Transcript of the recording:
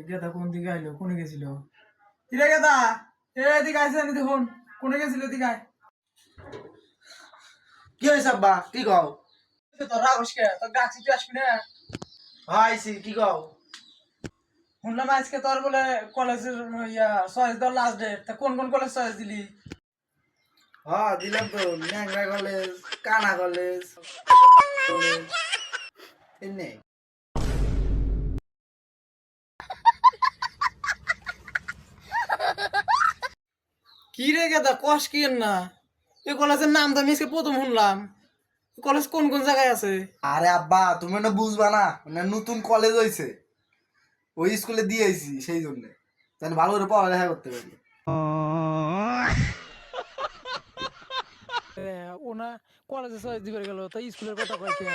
গেদা কোন দিকে আইলো, কোনে গেছিল? কিরে গেদা, এদিকে আইসে নি দেখুন, কোনে গেছিল এদিকে আয়। কি হয়েছে আব্বা? কি কও? তোর রাগস কে? তোর ডাকছি তুই আসবি না? আইছি, কি কও? শুনলাম আজকে তোর বলে কলেজের চয়েস দেওয়ার লাস্ট ডেট, তা কোন কোন কলেজ চয়েস দিলি? হ্যাঁ দিলাম তো, ন্যাংরা কলেজ, কানা কলেজ, কলেজ এমনি। কি রে গেদা, কস কি না? এই কলেজের নাম তো আমি আজকে প্রথম শুনলাম। কলেজ কোন কোন জায়গায় আছে? আরে আব্বা তুমি না বুঝবা না, মানে নতুন কলেজ হয়েছে, ওই স্কুলে দিয়েছি সেই জন্য জানি ভালো করে পড়ালেখা করতে পারি। ওনা কলেজে চয়েস দিবে গেল, তাই স্কুলের কথা কয় কে?